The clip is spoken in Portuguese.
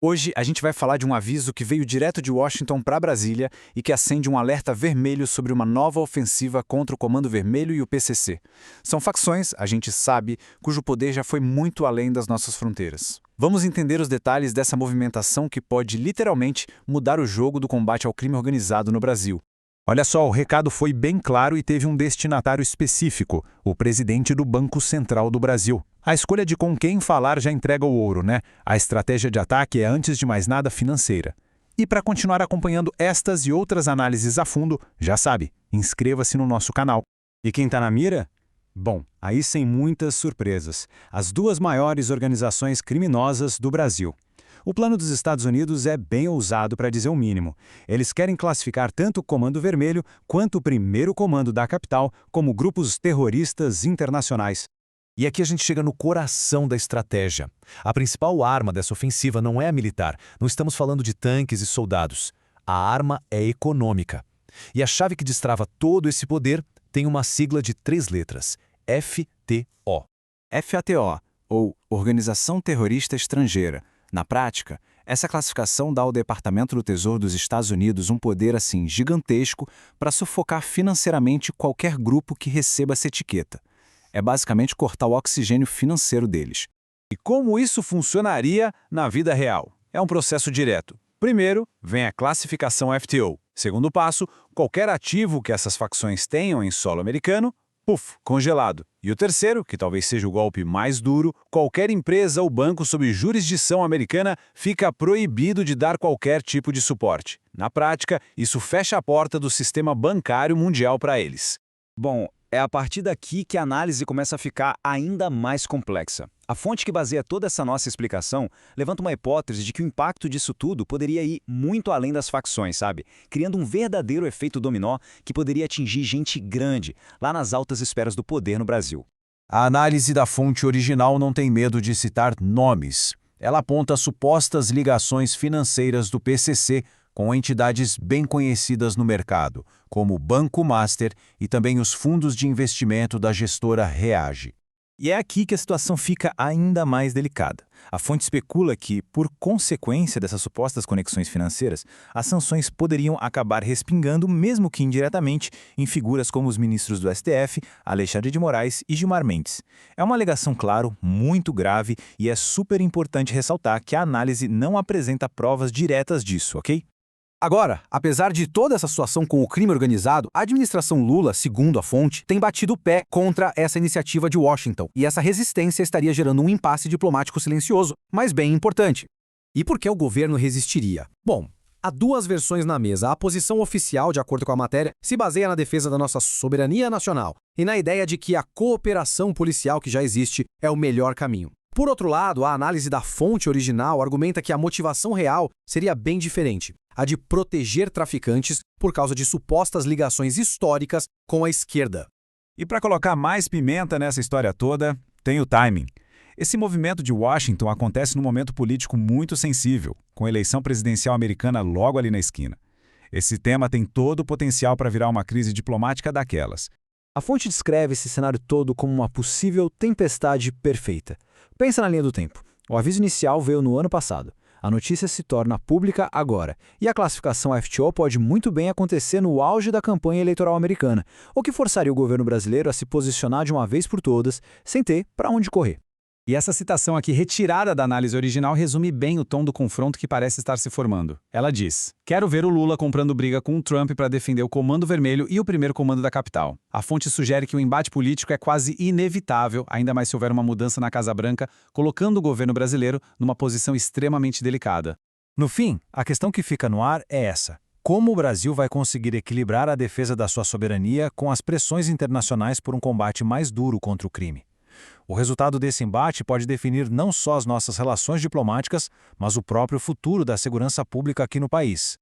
Hoje a gente vai falar de um aviso que veio direto de Washington para Brasília e que acende um alerta vermelho sobre uma nova ofensiva contra o Comando Vermelho e o PCC. São facções, a gente sabe, cujo poder já foi muito além das nossas fronteiras. Vamos entender os detalhes dessa movimentação que pode literalmente mudar o jogo do combate ao crime organizado no Brasil. Olha só, o recado foi bem claro e teve um destinatário específico, o presidente do Banco Central do Brasil. A escolha de com quem falar já entrega o ouro, né? A estratégia de ataque é, antes de mais nada, financeira. E para continuar acompanhando estas e outras análises a fundo, já sabe, inscreva-se no nosso canal. E quem está na mira? Bom, aí sem muitas surpresas. As duas maiores organizações criminosas do Brasil. O plano dos Estados Unidos é bem ousado, para dizer o mínimo. Eles querem classificar tanto o Comando Vermelho quanto o primeiro comando da capital como grupos terroristas internacionais. E aqui a gente chega no coração da estratégia. A principal arma dessa ofensiva não é a militar, não estamos falando de tanques e soldados. A arma é econômica. E a chave que destrava todo esse poder tem uma sigla de 3 letras: FTO. FATO, ou Organização Terrorista Estrangeira. Na prática, essa classificação dá ao Departamento do Tesouro dos Estados Unidos um poder assim gigantesco para sufocar financeiramente qualquer grupo que receba essa etiqueta. É basicamente cortar o oxigênio financeiro deles. E como isso funcionaria na vida real? É um processo direto. Primeiro, vem a classificação FTO. Segundo passo, qualquer ativo que essas facções tenham em solo americano, congelado. E o terceiro, que talvez seja o golpe mais duro, qualquer empresa ou banco sob jurisdição americana fica proibido de dar qualquer tipo de suporte. Na prática, isso fecha a porta do sistema bancário mundial para eles. Bom, é a partir daqui que a análise começa a ficar ainda mais complexa. A fonte que baseia toda essa nossa explicação levanta uma hipótese de que o impacto disso tudo poderia ir muito além das facções, sabe? Criando um verdadeiro efeito dominó que poderia atingir gente grande, lá nas altas esferas do poder no Brasil. A análise da fonte original não tem medo de citar nomes. Ela aponta supostas ligações financeiras do PCC com entidades bem conhecidas no mercado, como o Banco Master e também os fundos de investimento da gestora Reage. E é aqui que a situação fica ainda mais delicada. A fonte especula que, por consequência dessas supostas conexões financeiras, as sanções poderiam acabar respingando, mesmo que indiretamente, em figuras como os ministros do STF, Alexandre de Moraes e Gilmar Mendes. É uma alegação, claro, muito grave e é super importante ressaltar que a análise não apresenta provas diretas disso, ok? Agora, apesar de toda essa situação com o crime organizado, a administração Lula, segundo a fonte, tem batido o pé contra essa iniciativa de Washington, e essa resistência estaria gerando um impasse diplomático silencioso, mas bem importante. E por que o governo resistiria? Bom, há duas versões na mesa. A posição oficial, de acordo com a matéria, se baseia na defesa da nossa soberania nacional e na ideia de que a cooperação policial que já existe é o melhor caminho. Por outro lado, a análise da fonte original argumenta que a motivação real seria bem diferente, a de proteger traficantes por causa de supostas ligações históricas com a esquerda. E para colocar mais pimenta nessa história toda, tem o timing. Esse movimento de Washington acontece num momento político muito sensível, com a eleição presidencial americana logo ali na esquina. Esse tema tem todo o potencial para virar uma crise diplomática daquelas. A fonte descreve esse cenário todo como uma possível tempestade perfeita. Pensa na linha do tempo. O aviso inicial veio no ano passado. A notícia se torna pública agora, e a classificação FTO pode muito bem acontecer no auge da campanha eleitoral americana, o que forçaria o governo brasileiro a se posicionar de uma vez por todas, sem ter para onde correr. E essa citação aqui retirada da análise original resume bem o tom do confronto que parece estar se formando. Ela diz: quero ver o Lula comprando briga com o Trump para defender o Comando Vermelho e o primeiro comando da capital. A fonte sugere que o embate político é quase inevitável, ainda mais se houver uma mudança na Casa Branca, colocando o governo brasileiro numa posição extremamente delicada. No fim, a questão que fica no ar é essa: como o Brasil vai conseguir equilibrar a defesa da sua soberania com as pressões internacionais por um combate mais duro contra o crime? O resultado desse embate pode definir não só as nossas relações diplomáticas, mas o próprio futuro da segurança pública aqui no país.